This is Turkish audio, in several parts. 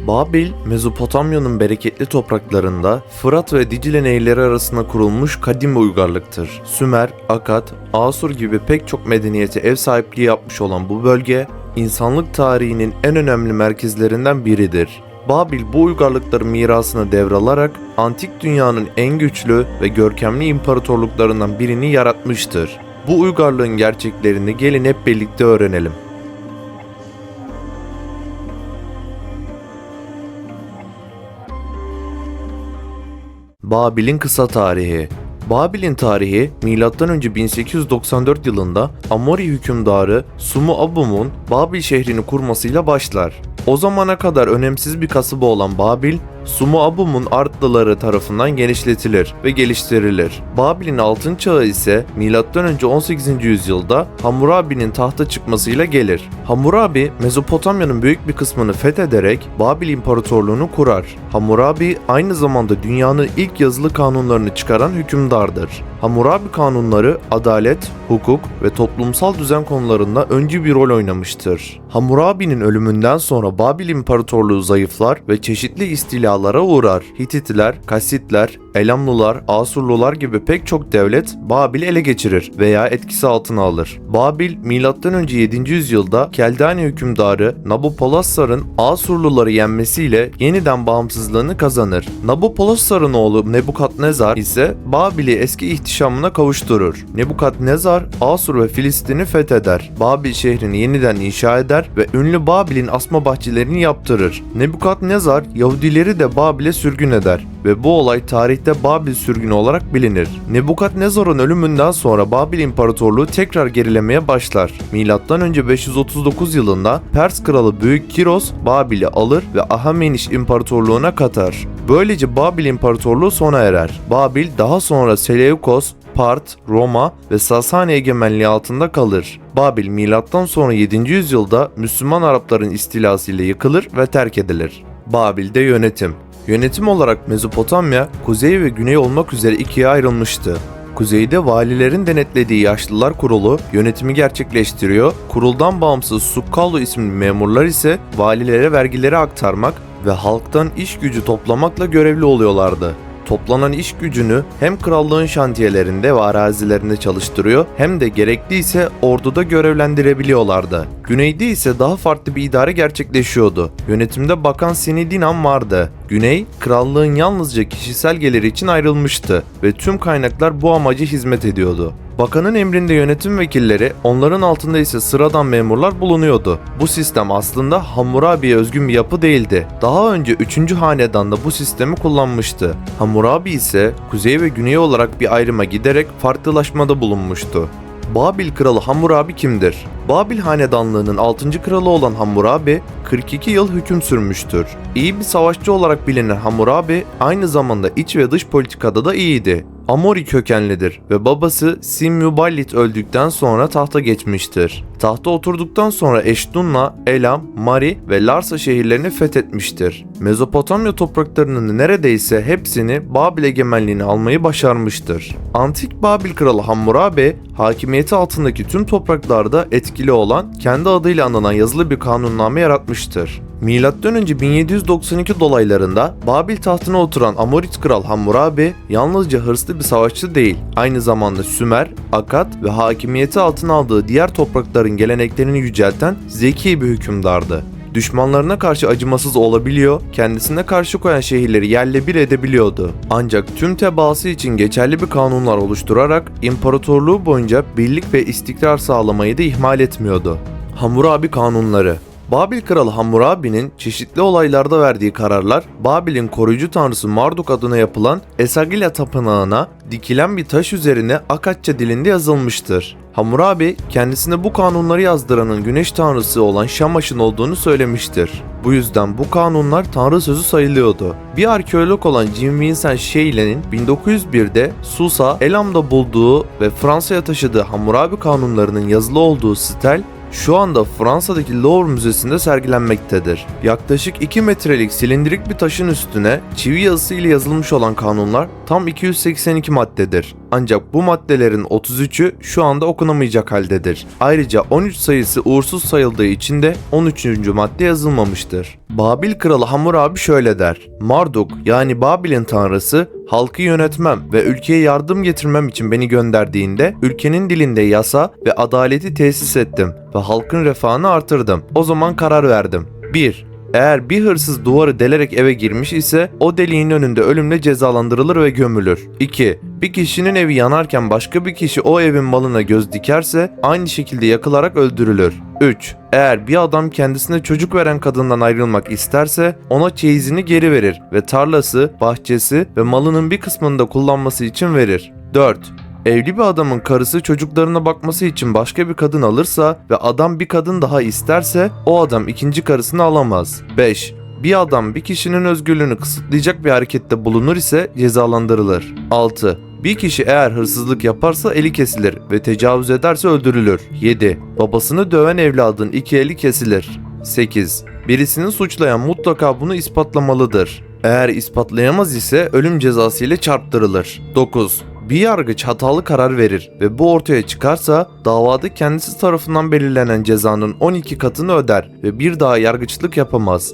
Babil, Mezopotamya'nın bereketli topraklarında Fırat ve Dicle nehirleri arasında kurulmuş kadim bir uygarlıktır. Sümer, Akkad, Asur gibi pek çok medeniyete ev sahipliği yapmış olan bu bölge, insanlık tarihinin en önemli merkezlerinden biridir. Babil bu uygarlıkların mirasını devralarak antik dünyanın en güçlü ve görkemli imparatorluklarından birini yaratmıştır. Bu uygarlığın gerçeklerini gelin hep birlikte öğrenelim. Babil'in kısa tarihi. Babil'in tarihi M.Ö. 1894 yılında Amori hükümdarı Sumu-Abum'un Babil şehrini kurmasıyla başlar. O zamana kadar önemsiz bir kasaba olan Babil, Sumu-Abum'un Artlıları tarafından genişletilir ve geliştirilir. Babil'in altın çağı ise M.Ö. 18. yüzyılda Hammurabi'nin tahta çıkmasıyla gelir. Hammurabi, Mezopotamya'nın büyük bir kısmını fethederek Babil İmparatorluğunu kurar. Hammurabi aynı zamanda dünyanın ilk yazılı kanunlarını çıkaran hükümdardır. Hammurabi kanunları adalet, hukuk ve toplumsal düzen konularında öncü bir rol oynamıştır. Hammurabi'nin ölümünden sonra Babil İmparatorluğu zayıflar ve çeşitli istilalara uğrar. Hititler, Kassitler, Elamlılar, Asurlular gibi pek çok devlet Babil'i ele geçirir veya etkisi altına alır. Babil, M.Ö. 7. yüzyılda Keldani hükümdarı Nabopolassar'ın Asurluları yenmesiyle yeniden bağımsızlığını kazanır. Nabopolassar'ın oğlu Nebukadnezar ise Babil'i eski ihtişamına kavuşturur. Nebukadnezar, Asur ve Filistin'i fetheder. Babil şehrini yeniden inşa eder ve ünlü Babil'in asma bahçelerini yaptırır. Nebukadnezar, Yahudileri de Babil'e sürgün eder ve bu olay tarihte Babil sürgünü olarak bilinir. Nebukadnezar'ın ölümünden sonra Babil İmparatorluğu tekrar gerilemeye başlar. M.Ö. 539 yılında Pers kralı Büyük Kiros Babil'i alır ve Ahameniş İmparatorluğu'na katar. Böylece Babil İmparatorluğu sona erer. Babil daha sonra Seleukos, Part, Roma ve Sasani egemenliği altında kalır. Babil milattan sonra 7. yüzyılda Müslüman Arapların istilası ile yıkılır ve terk edilir. Babil'de yönetim. Yönetim olarak Mezopotamya, kuzey ve güney olmak üzere ikiye ayrılmıştı. Kuzeyde valilerin denetlediği Yaşlılar Kurulu yönetimi gerçekleştiriyor, kuruldan bağımsız Sukkallo isimli memurlar ise valilere vergileri aktarmak ve halktan iş gücü toplamakla görevli oluyorlardı. Toplanan iş gücünü hem krallığın şantiyelerinde ve arazilerinde çalıştırıyor hem de gerekliyse orduda görevlendirebiliyorlardı. Güneyde ise daha farklı bir idare gerçekleşiyordu. Yönetimde Bakan Sinidinan vardı. Güney, krallığın yalnızca kişisel geliri için ayrılmıştı ve tüm kaynaklar bu amaca hizmet ediyordu. Bakanın emrinde yönetim vekilleri, onların altında ise sıradan memurlar bulunuyordu. Bu sistem aslında Hammurabi'ye özgün bir yapı değildi. Daha önce 3. hanedan da bu sistemi kullanmıştı. Hammurabi ise kuzey ve güney olarak bir ayrıma giderek farklılaşmada bulunmuştu. Babil kralı Hammurabi kimdir? Babil hanedanlığının 6. kralı olan Hammurabi 42 yıl hüküm sürmüştür. İyi bir savaşçı olarak bilinen Hammurabi aynı zamanda iç ve dış politikada da iyiydi. Amori kökenlidir ve babası Sin-Muballit öldükten sonra tahta geçmiştir. Tahta oturduktan sonra Eşdunla, Elam, Mari ve Larsa şehirlerini fethetmiştir. Mezopotamya topraklarının neredeyse hepsini Babil egemenliğine almayı başarmıştır. Antik Babil kralı Hammurabi, hakimiyeti altındaki tüm topraklarda etkili olan, kendi adıyla anılan yazılı bir kanunname yaratmıştır. M.Ö. 1792 dolaylarında Babil tahtına oturan Amorit kral Hammurabi yalnızca hırslı bir savaşçı değil, aynı zamanda Sümer, Akkad ve hakimiyeti altına aldığı diğer toprakların geleneklerini yücelten zeki bir hükümdardı. Düşmanlarına karşı acımasız olabiliyor, kendisine karşı koyan şehirleri yerle bir edebiliyordu. Ancak tüm tebaası için geçerli bir kanunlar oluşturarak imparatorluğu boyunca birlik ve istikrar sağlamayı da ihmal etmiyordu. Hammurabi kanunları. Babil kralı Hammurabi'nin çeşitli olaylarda verdiği kararlar, Babil'in koruyucu tanrısı Marduk adına yapılan Esagila tapınağına dikilen bir taş üzerine Akkadça dilinde yazılmıştır. Hammurabi, kendisine bu kanunları yazdıranın güneş tanrısı olan Şamaş'ın olduğunu söylemiştir. Bu yüzden bu kanunlar tanrı sözü sayılıyordu. Bir arkeolog olan Jim Vincent Sheila'nın 1901'de Susa, Elam'da bulduğu ve Fransa'ya taşıdığı Hammurabi kanunlarının yazılı olduğu stel, şu anda Fransa'daki Louvre Müzesi'nde sergilenmektedir. Yaklaşık 2 metrelik silindirik bir taşın üstüne çivi yazısı ile yazılmış olan kanunlar tam 282 maddedir. Ancak bu maddelerin 33'ü şu anda okunamayacak haldedir. Ayrıca 13 sayısı uğursuz sayıldığı için de 13. madde yazılmamıştır. Babil kralı Hammurabi şöyle der: Marduk yani Babil'in tanrısı halkı yönetmem ve ülkeye yardım getirmem için beni gönderdiğinde ülkenin dilinde yasa ve adaleti tesis ettim ve halkın refahını artırdım. O zaman karar verdim. 1. Eğer bir hırsız duvarı delerek eve girmiş ise o deliğin önünde ölümle cezalandırılır ve gömülür. 2. Bir kişinin evi yanarken başka bir kişi o evin malına göz dikerse aynı şekilde yakılarak öldürülür. 3. Eğer bir adam kendisine çocuk veren kadından ayrılmak isterse ona çeyizini geri verir ve tarlası, bahçesi ve malının bir kısmını da kullanması için verir. 4. Evli bir adamın karısı çocuklarına bakması için başka bir kadın alırsa ve adam bir kadın daha isterse o adam ikinci karısını alamaz. 5. Bir adam bir kişinin özgürlüğünü kısıtlayacak bir harekette bulunur ise cezalandırılır. 6. Bir kişi eğer hırsızlık yaparsa eli kesilir ve tecavüz ederse öldürülür. 7. Babasını döven evladın iki eli kesilir. 8. Birisini suçlayan mutlaka bunu ispatlamalıdır. Eğer ispatlayamaz ise ölüm cezası ile çarptırılır. 9. Bir yargıç hatalı karar verir ve bu ortaya çıkarsa davada kendisi tarafından belirlenen cezanın 12 katını öder ve bir daha yargıçlık yapamaz.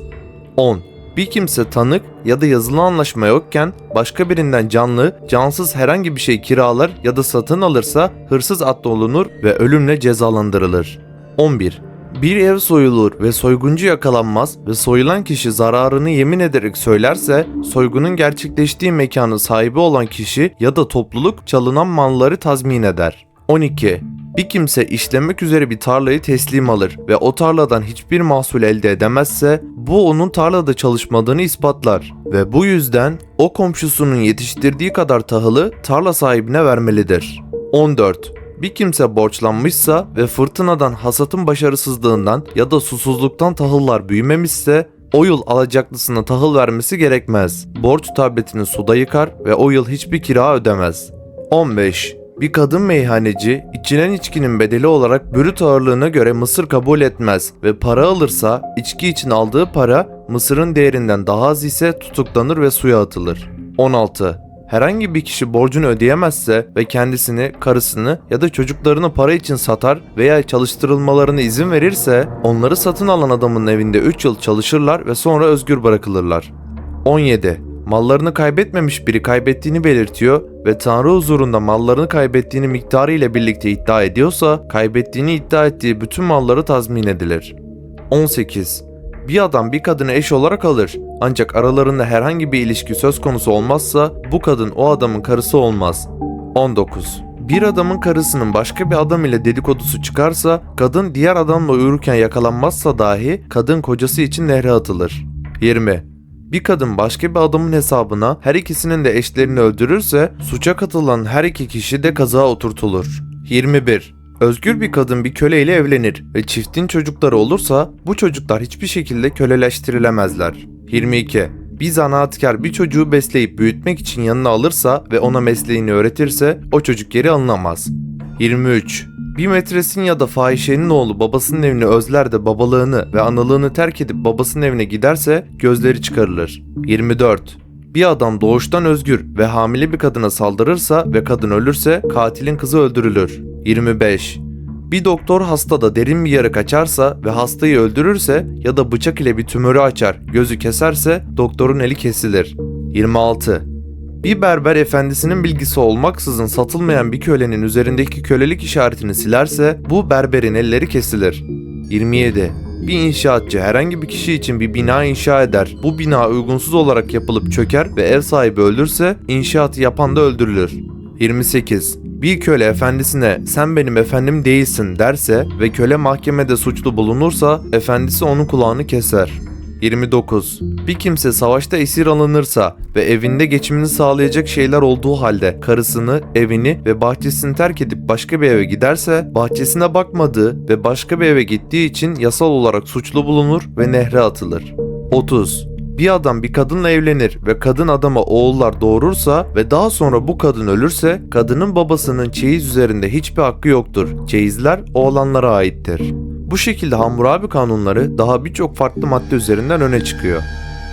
10. Bir kimse tanık ya da yazılı anlaşma yokken başka birinden canlı, cansız herhangi bir şey kiralar ya da satın alırsa hırsız addolunur ve ölümle cezalandırılır. 11. Bir ev soyulur ve soyguncu yakalanmaz ve soyulan kişi zararını yemin ederek söylerse soygunun gerçekleştiği mekanın sahibi olan kişi ya da topluluk çalınan malları tazmin eder. 12. Bir kimse işlemek üzere bir tarlayı teslim alır ve o tarladan hiçbir mahsul elde edemezse bu onun tarlada çalışmadığını ispatlar ve bu yüzden o komşusunun yetiştirdiği kadar tahılı tarla sahibine vermelidir. 14. Bir kimse borçlanmışsa ve fırtınadan, hasatın başarısızlığından ya da susuzluktan tahıllar büyümemişse o yıl alacaklısına tahıl vermesi gerekmez. Borç tabletini suda yıkar ve o yıl hiçbir kira ödemez. 15. Bir kadın meyhaneci içilen içkinin bedeli olarak bürüt ağırlığına göre mısır kabul etmez ve para alırsa içki için aldığı para mısırın değerinden daha az ise tutuklanır ve suya atılır. 16. Herhangi bir kişi borcunu ödeyemezse ve kendisini, karısını ya da çocuklarını para için satar veya çalıştırılmalarına izin verirse onları satın alan adamın evinde 3 yıl çalışırlar ve sonra özgür bırakılırlar. 17. Mallarını kaybetmemiş biri kaybettiğini belirtiyor ve Tanrı huzurunda mallarını kaybettiğini miktarı ile birlikte iddia ediyorsa kaybettiğini iddia ettiği bütün malları tazmin edilir. 18. Bir adam bir kadını eş olarak alır ancak aralarında herhangi bir ilişki söz konusu olmazsa bu kadın o adamın karısı olmaz. 19. Bir adamın karısının başka bir adam ile dedikodusu çıkarsa kadın diğer adamla uyurken yakalanmazsa dahi kadın kocası için nehre atılır. 20. Bir kadın başka bir adamın hesabına her ikisinin de eşlerini öldürürse suça katılan her iki kişi de kazığa oturtulur. 21. Özgür bir kadın bir köle ile evlenir ve çiftin çocukları olursa bu çocuklar hiçbir şekilde köleleştirilemezler. 22. Bir zanaatkar bir çocuğu besleyip büyütmek için yanına alırsa ve ona mesleğini öğretirse o çocuk geri alınamaz. 23. Bir metresin ya da fahişenin oğlu babasının evini özler de babalığını ve analığını terk edip babasının evine giderse gözleri çıkarılır. 24. Bir adam doğuştan özgür ve hamile bir kadına saldırırsa ve kadın ölürse katilin kızı öldürülür. 25. Bir doktor hastada derin bir yarık açarsa ve hastayı öldürürse ya da bıçak ile bir tümörü açar, gözü keserse doktorun eli kesilir. 26. Bir berber efendisinin bilgisi olmaksızın satılmayan bir kölenin üzerindeki kölelik işaretini silerse bu berberin elleri kesilir. 27. Bir inşaatçı herhangi bir kişi için bir bina inşa eder. Bu bina uygunsuz olarak yapılıp çöker ve ev sahibi ölürse inşaatı yapan da öldürülür. 28. Bir köle efendisine "sen benim efendim değilsin" derse ve köle mahkemede suçlu bulunursa efendisi onun kulağını keser. 29. Bir kimse savaşta esir alınırsa ve evinde geçimini sağlayacak şeyler olduğu halde karısını, evini ve bahçesini terk edip başka bir eve giderse bahçesine bakmadığı ve başka bir eve gittiği için yasal olarak suçlu bulunur ve nehre atılır. 30. Bir adam bir kadınla evlenir ve kadın adama oğullar doğurursa ve daha sonra bu kadın ölürse kadının babasının çeyiz üzerinde hiçbir hakkı yoktur. Çeyizler oğlanlara aittir. Bu şekilde Hammurabi kanunları daha birçok farklı madde üzerinden öne çıkıyor.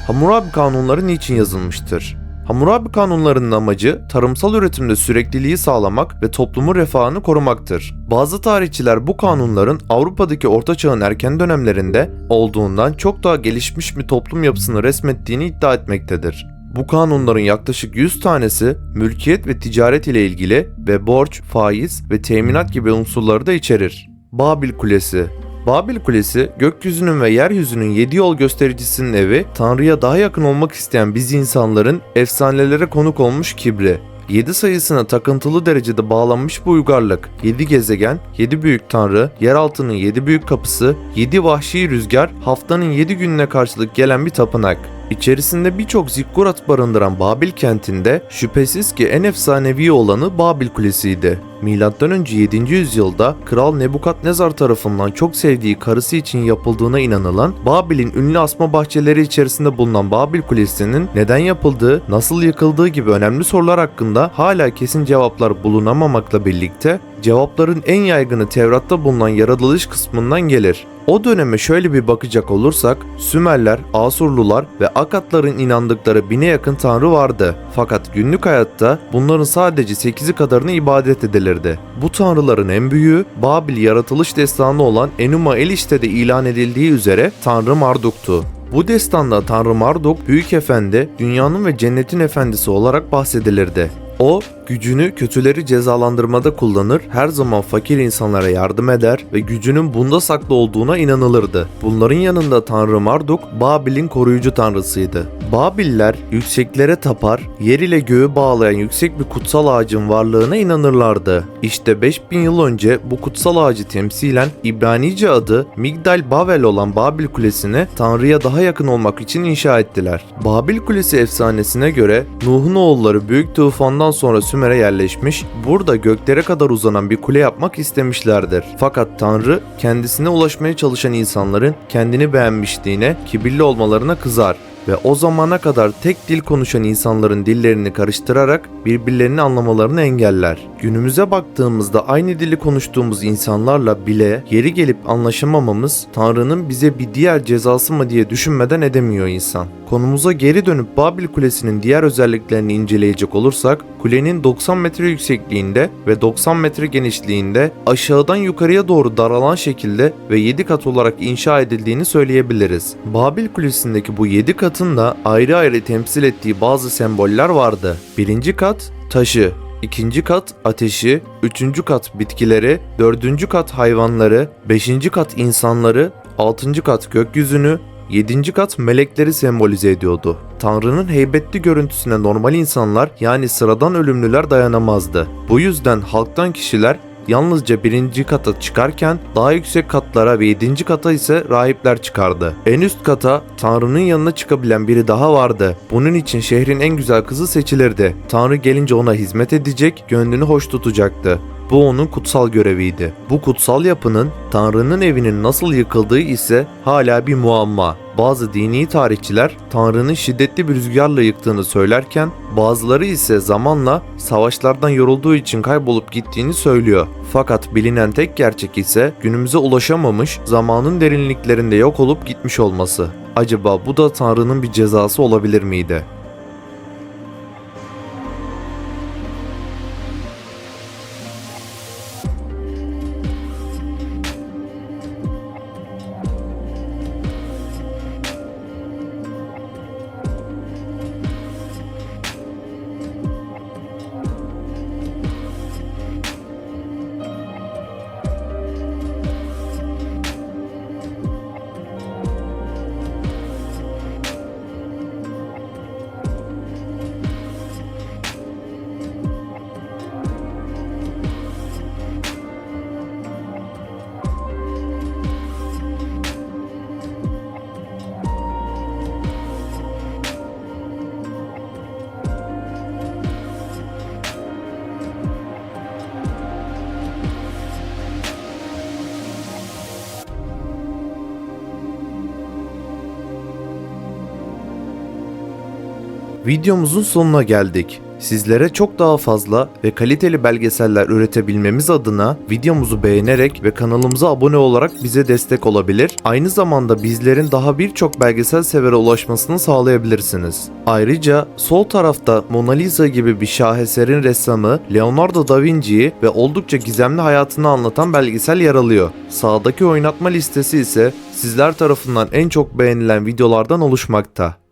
Hammurabi kanunları niçin yazılmıştır? Hammurabi kanunlarının amacı tarımsal üretimde sürekliliği sağlamak ve toplumun refahını korumaktır. Bazı tarihçiler bu kanunların Avrupa'daki Orta Çağ'ın erken dönemlerinde olduğundan çok daha gelişmiş bir toplum yapısını resmettiğini iddia etmektedir. Bu kanunların yaklaşık 100 tanesi mülkiyet ve ticaret ile ilgili ve borç, faiz ve teminat gibi unsurları da içerir. Babil Kulesi. Babil Kulesi, gökyüzünün ve yeryüzünün 7 yol göstericisinin evi, Tanrı'ya daha yakın olmak isteyen biz insanların efsanelere konuk olmuş kibri. 7 sayısına takıntılı derecede bağlanmış bu uygarlık, 7 gezegen, 7 büyük tanrı, yeraltının 7 büyük kapısı, 7 vahşi rüzgar, haftanın 7 gününe karşılık gelen bir tapınak. İçerisinde birçok zikkurat barındıran Babil kentinde şüphesiz ki en efsanevi olanı Babil Kulesi'ydi. M.Ö. 7. yüzyılda Kral Nebukadnezar tarafından çok sevdiği karısı için yapıldığına inanılan Babil'in ünlü asma bahçeleri içerisinde bulunan Babil Kulesi'nin neden yapıldığı, nasıl yıkıldığı gibi önemli sorular hakkında hala kesin cevaplar bulunamamakla birlikte cevapların en yaygını Tevrat'ta bulunan yaratılış kısmından gelir. O döneme şöyle bir bakacak olursak, Sümerler, Asurlular ve Akatların inandıkları 1000'e yakın tanrı vardı. Fakat günlük hayatta bunların sadece 8'i kadarına ibadet edilirdi. Bu tanrıların en büyüğü, Babil yaratılış destanı olan Enuma Elişte'de ilan edildiği üzere Tanrı Marduk'tu. Bu destanda Tanrı Marduk, Büyük Efendi, dünyanın ve cennetin efendisi olarak bahsedilirdi. O, gücünü kötüleri cezalandırmada kullanır, her zaman fakir insanlara yardım eder ve gücünün bunda saklı olduğuna inanılırdı. Bunların yanında Tanrı Marduk, Babil'in koruyucu tanrısıydı. Babiller yükseklere tapar, yer ile göğü bağlayan yüksek bir kutsal ağacın varlığına inanırlardı. İşte 5000 yıl önce bu kutsal ağacı temsilen İbranice adı Migdal Bavel olan Babil Kulesi'ni Tanrı'ya daha yakın olmak için inşa ettiler. Babil Kulesi efsanesine göre Nuh'un oğulları büyük tufandan sonra Sümer'e yerleşmiş, burada göklere kadar uzanan bir kule yapmak istemişlerdir. Fakat Tanrı kendisine ulaşmaya çalışan insanların kendini beğenmişliğine, kibirli olmalarına kızar ve o zamana kadar tek dil konuşan insanların dillerini karıştırarak birbirlerini anlamalarını engeller. Günümüze baktığımızda aynı dili konuştuğumuz insanlarla bile yeri gelip anlaşamamamız Tanrı'nın bize bir diğer cezası mı diye düşünmeden edemiyor insan. Konumuza geri dönüp Babil Kulesi'nin diğer özelliklerini inceleyecek olursak, kulenin 90 metre yüksekliğinde ve 90 metre genişliğinde aşağıdan yukarıya doğru daralan şekilde ve 7 kat olarak inşa edildiğini söyleyebiliriz. Babil Kulesi'ndeki bu 7 katın da ayrı ayrı temsil ettiği bazı semboller vardı. Birinci kat taşı, İkinci kat ateşi, üçüncü kat bitkileri, dördüncü kat hayvanları, beşinci kat insanları, altıncı kat gökyüzünü, 7. kat melekleri sembolize ediyordu. Tanrı'nın heybetli görüntüsüne normal insanlar yani sıradan ölümlüler dayanamazdı. Bu yüzden halktan kişiler yalnızca 1. kata çıkarken daha yüksek katlara ve 7. kata ise rahipler çıkardı. En üst kata Tanrı'nın yanına çıkabilen biri daha vardı. Bunun için şehrin en güzel kızı seçilirdi. Tanrı gelince ona hizmet edecek, gönlünü hoş tutacaktı. Bu onun kutsal göreviydi. Bu kutsal yapının Tanrı'nın evinin nasıl yıkıldığı ise hala bir muamma. Bazı dini tarihçiler Tanrı'nın şiddetli bir rüzgarla yıktığını söylerken bazıları ise zamanla savaşlardan yorulduğu için kaybolup gittiğini söylüyor. Fakat bilinen tek gerçek ise günümüze ulaşamamış, zamanın derinliklerinde yok olup gitmiş olması. Acaba bu da Tanrı'nın bir cezası olabilir miydi? Videomuzun sonuna geldik. Sizlere çok daha fazla ve kaliteli belgeseller üretebilmemiz adına videomuzu beğenerek ve kanalımıza abone olarak bize destek olabilir. Aynı zamanda bizlerin daha birçok belgesel severe ulaşmasını sağlayabilirsiniz. Ayrıca sol tarafta Mona Lisa gibi bir şaheserin ressamı Leonardo da Vinci'yi ve oldukça gizemli hayatını anlatan belgesel yer alıyor. Sağdaki oynatma listesi ise sizler tarafından en çok beğenilen videolardan oluşmakta.